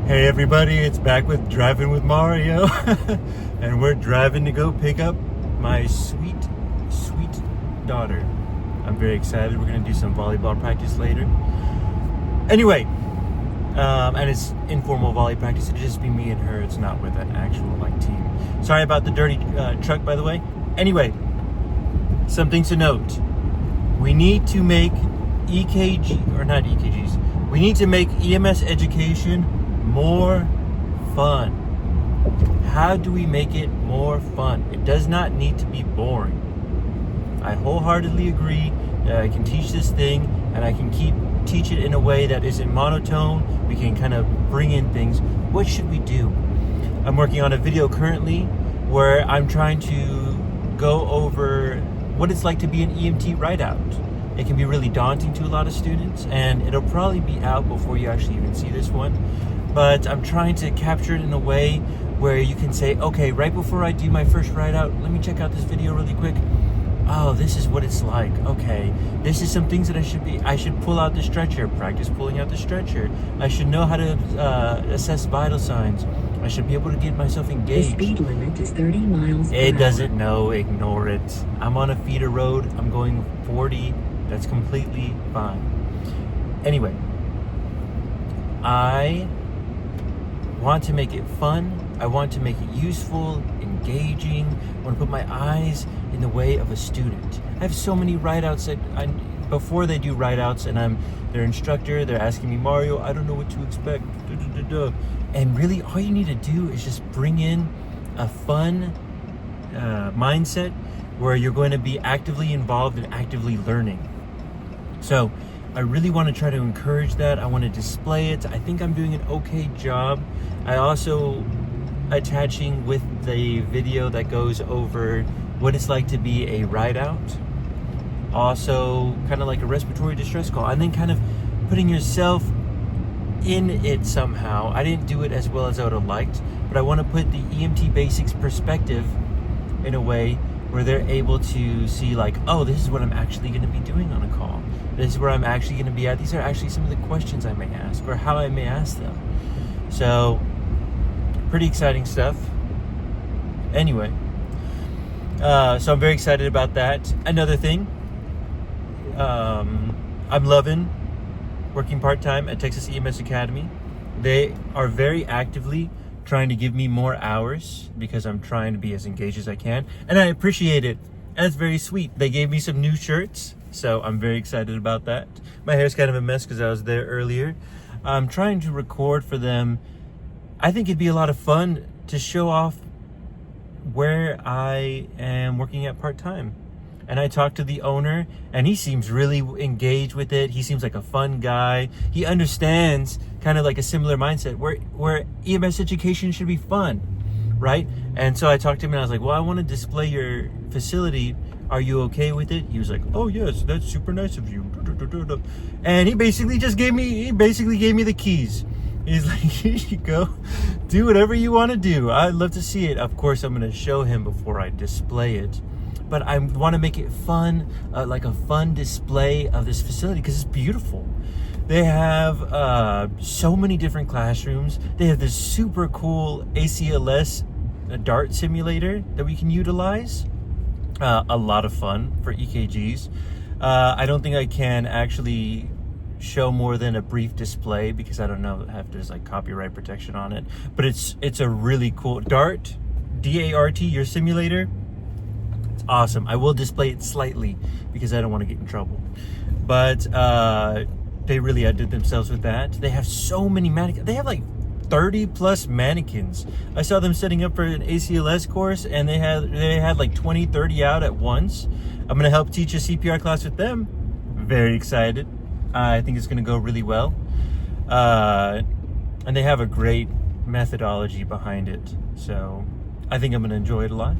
Hey everybody, it's back with Driving with Mario. And we're driving to go pick up my sweet daughter. I'm very excited. We're gonna do some volleyball practice later. Anyway, and it's informal volley practice. It'll just be me and her. It's not with an actual team. Sorry about the dirty truck, by the way. Anyway, some things to note. We need to make we need to make EMS education more fun. How do we make it more fun? It does not need to be boring. I wholeheartedly agree that I can teach this thing and I can teach it in a way that isn't monotone. We can kind of bring in things. What should we do? I'm working on a video currently where I'm trying to go over what it's like to be an EMT ride-out. It can be really daunting to a lot of students, and it'll probably be out before you actually even see this one. But I'm trying to capture it in a way where you can say, okay, right before I do my first ride out, let me check out this video really quick. Oh, this is what it's like. Okay, this is some things that I should pull out the stretcher, practice pulling out the stretcher. I should know how to assess vital signs. I should be able to get myself engaged. The speed limit is 30 miles per hour. It doesn't know, ignore it. I'm on a feeder road, I'm going 40. That's completely fine. Anyway, I want to make it fun. I want to make it useful, engaging. I want to put my eyes in the way of a student. I have so many ride-outs that before they do ride-outs and I'm their instructor, they're asking me, Mario, I don't know what to expect. And really all you need to do is just bring in a fun mindset where you're going to be actively involved and actively learning. So I really want to try to encourage that. I want to display it. I think I'm doing an okay job. I also attaching with the video that goes over what it's like to be a ride out. Also kind of like a respiratory distress call, and then kind of putting yourself in it somehow. I didn't do it as well as I would have liked, but I want to put the EMT basics perspective in a way where they're able to see like, oh, this is what I'm actually going to be doing on a call. This is where I'm actually going to be at. These are actually some of the questions I may ask or how I may ask them. So, pretty exciting stuff. Anyway, so I'm very excited about that. Another thing, I'm loving working part-time at Texas EMS Academy. They are very actively trying to give me more hours because I'm trying to be as engaged as I can, and I appreciate it. And it's very sweet. They gave me some new shirts, so I'm very excited about that. My hair's kind of a mess because I was there earlier. I'm trying to record for them. I think it'd be a lot of fun to show off where I am working at part-time. And I talked to the owner, and he seems really engaged with it. He seems like a fun guy. He understands kind of like a similar mindset where EMS education should be fun, right? And so I talked to him and I was like, well, I want to display your facility. Are you okay with it? He was like, oh yes, that's super nice of you. And he basically gave me the keys. He's like, here you go, do whatever you want to do. I'd love to see it. Of course, I'm going to show him before I display it. But I want to make it fun, like a fun display of this facility because it's beautiful. They have so many different classrooms. They have this super cool ACLS dart simulator that we can utilize. A lot of fun for EKGs. I don't think I can actually show more than a brief display because I don't know, I have there's like copyright protection on it. But it's a really cool dart, DART, your simulator. It's awesome. I will display it slightly because I don't want to get in trouble. But they really outdid themselves with that. They have so many mannequins. They have like 30 plus mannequins. I saw them setting up for an ACLS course and they had like 20, 30 out at once. I'm going to help teach a CPR class with them. Very excited. I think it's going to go really well. And they have a great methodology behind it. So I think I'm going to enjoy it a lot.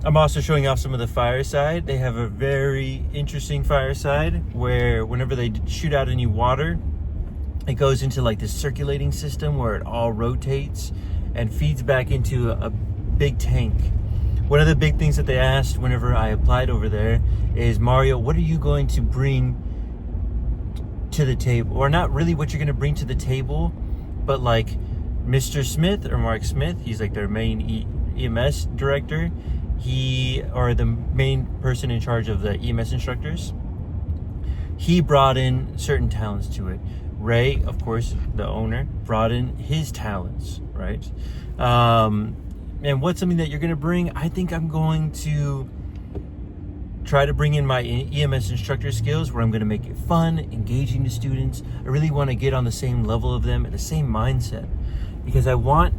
I'm also showing off some of the fireside. They have a very interesting fireside where whenever they shoot out any water, it goes into like this circulating system where it all rotates and feeds back into a big tank. One of the big things that they asked whenever I applied over there is, Mario, what are you going to bring to the table, or not really what you're going to bring to the table, but like Mr. Smith or Mark Smith, he's like their main EMS director. Or the main person in charge of the EMS instructors. He brought in certain talents to it. Ray, of course, the owner, brought in his talents, right? And what's something that you're going to bring? I think I'm going to try to bring in my EMS instructor skills, where I'm going to make it fun, engaging to students. I really want to get on the same level of them and the same mindset, because I want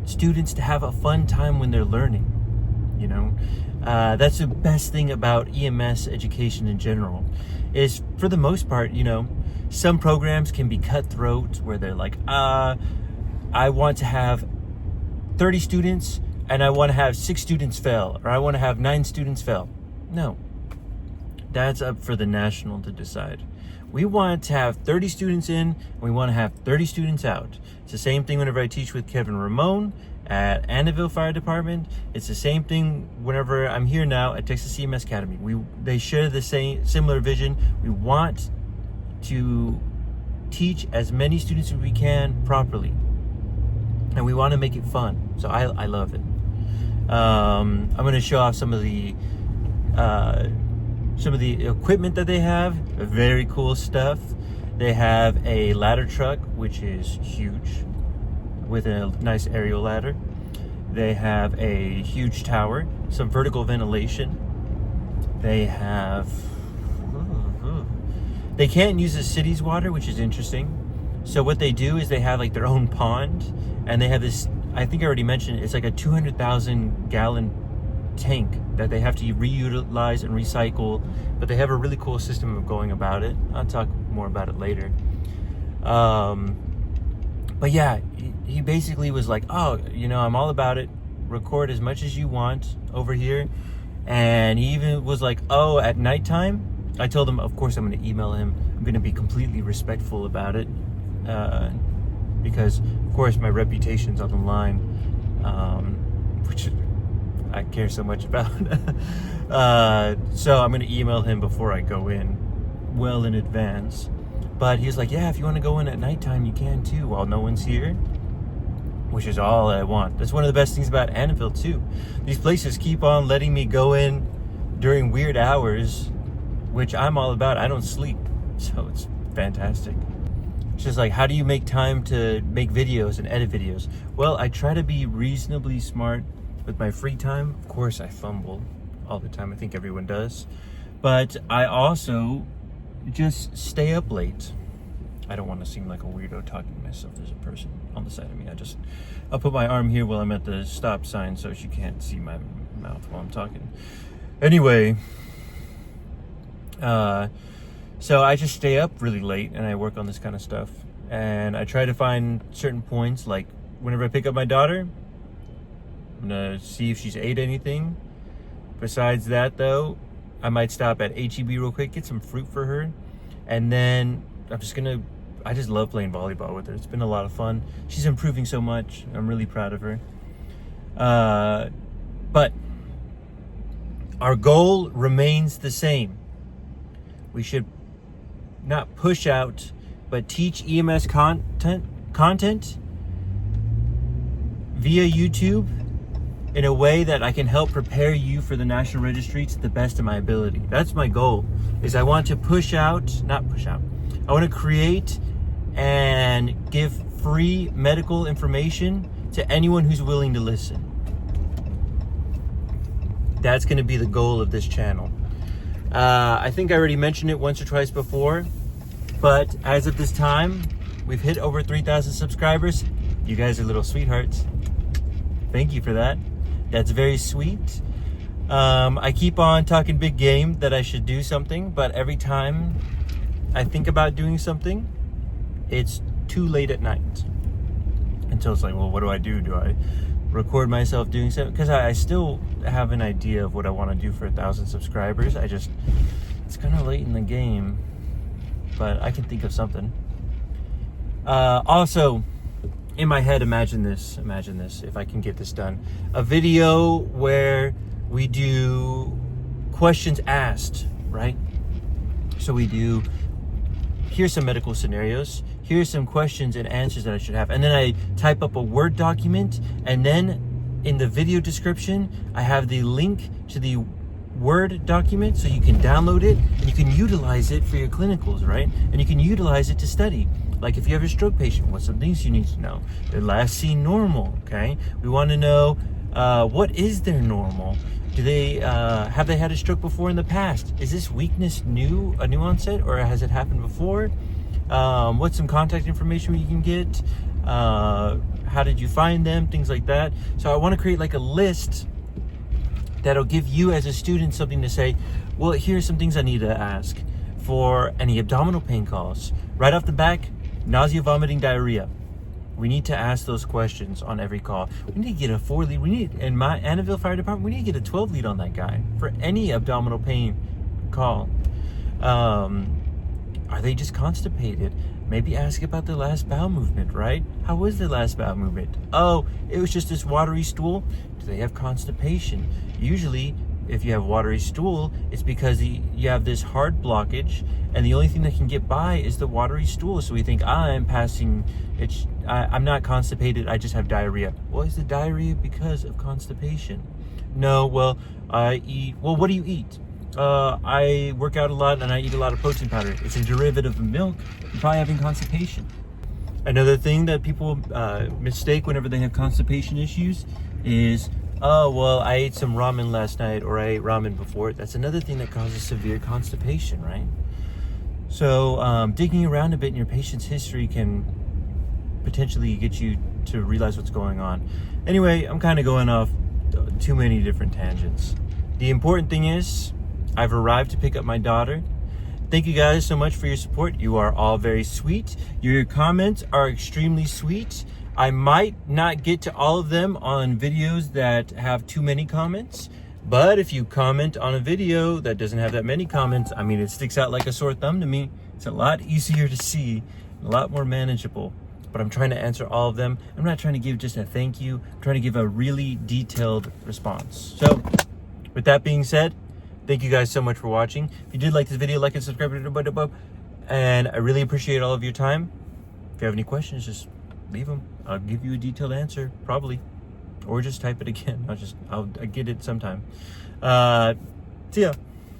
students to have a fun time when they're learning. You know, that's the best thing about EMS education in general, is for the most part, you know, some programs can be cutthroat, where they're like, I want to have 30 students and I want to have 6 students fail, or I want to have 9 students fail. No, that's up for the national to decide. We want to have 30 students in, and we want to have 30 students out. It's the same thing whenever I teach with Kevin Ramon at Annabelle Fire Department. It's the same thing whenever I'm here now at Texas EMS Academy. They share the same similar vision. We want to teach as many students as we can properly, and we want to make it fun. So I love it. I'm going to show off some of the equipment that they have. Very cool stuff. They have a ladder truck, which is huge, with a nice aerial ladder. They have a huge tower, some vertical ventilation. They can't use the city's water, which is interesting. So what they do is they have like their own pond, and they have this, I think I already mentioned, it's like a 200,000 gallon tank that they have to reutilize and recycle, but they have a really cool system of going about it. I'll talk more about it later. But yeah, he basically was like, oh, you know, I'm all about it. Record as much as you want over here. And he even was like, oh, at nighttime, I told him, of course, I'm going to email him. I'm going to be completely respectful about it. Because, of course, my reputation's on the line, which I care so much about. So I'm going to email him before I go in, well in advance. But he was like, yeah, if you want to go in at nighttime, you can too, while no one's here, which is all I want. That's one of the best things about Annabelle too. These places keep on letting me go in during weird hours, which I'm all about. I don't sleep, so it's fantastic. It's just like, how do you make time to make videos and edit videos? Well, I try to be reasonably smart with my free time. Of course, I fumble all the time. I think everyone does. But I also just stay up late. I don't want to seem like a weirdo talking to myself. There's a person on the side of me. I'll put my arm here while I'm at the stop sign so she can't see my mouth while I'm talking. Anyway, so I just stay up really late and I work on this kind of stuff. And I try to find certain points, like whenever I pick up my daughter, I'm gonna see if she's ate anything. Besides that though, I might stop at HEB real quick, get some fruit for her, and then I just love playing volleyball with her. It's been a lot of fun. She's improving so much. I'm really proud of her. But our goal remains the same. We should not push out, but teach EMS content via YouTube in a way that I can help prepare you for the National Registry to the best of my ability. That's my goal, is I want to I want to create and give free medical information to anyone who's willing to listen. That's going to be the goal of this channel. I think I already mentioned it once or twice before, but as of this time, we've hit over 3,000 subscribers. You guys are little sweethearts. Thank you for that. That's very sweet. I keep on talking big game that I should do something, but every time I think about doing something, it's too late at night. Until it's like, well, what do I do? Do I record myself doing something? Because I still have an idea of what I want to do for 1,000 subscribers. It's kind of late in the game, but I can think of something. Also, in my head, imagine this, if I can get this done. A video where we do questions asked, right? So we do here's some medical scenarios, here's some questions and answers that I should have. And then I type up a Word document, and then in the video description, I have the link to the Word document so you can download it and you can utilize it for your clinicals, right? And you can utilize it to study. Like if you have a stroke patient, what's some things you need to know? Their last seen normal, okay? We want to know what is their normal? Do they have they had a stroke before in the past? Is this weakness a new onset, or has it happened before? What's some contact information you can get? How did you find them? Things like that. So I want to create like a list that'll give you as a student something to say, well, here's some things I need to ask for any abdominal pain calls. Right off the back, nausea, vomiting, diarrhea. We need to ask those questions on every call. We need to get a 4 lead. We need, in my Annabelle Fire Department, we need to get a 12 lead on that guy for any abdominal pain call. Are they just constipated? Maybe ask about their last bowel movement, right? How was their last bowel movement? Oh, it was just this watery stool. Do they have constipation? Usually, if you have watery stool, it's because you have this hard blockage, and the only thing that can get by is the watery stool. So we think, I'm not constipated, I just have diarrhea. Well, is the diarrhea because of constipation? No, well, what do you eat? I work out a lot and I eat a lot of protein powder. It's a derivative of milk. You're probably having constipation. Another thing that people mistake whenever they have constipation issues is, oh, well, I ate some ramen last night, or I ate ramen before. That's another thing that causes severe constipation, right? So digging around a bit in your patient's history can potentially get you to realize what's going on. Anyway, I'm kind of going off too many different tangents. The important thing is, I've arrived to pick up my daughter. Thank you guys so much for your support. You are all very sweet. Your comments are extremely sweet. I might not get to all of them on videos that have too many comments, but if you comment on a video that doesn't have that many comments, I mean, it sticks out like a sore thumb to me. It's a lot easier to see, a lot more manageable. But I'm trying to answer all of them. I'm not trying to give just a thank you. I'm trying to give a really detailed response. So, with that being said, thank you guys so much for watching. If you did like this video, like and subscribe to the above. And I really appreciate all of your time. If you have any questions, just leave them. I'll give you a detailed answer, probably. Or just type it again. I'll get it sometime. See ya.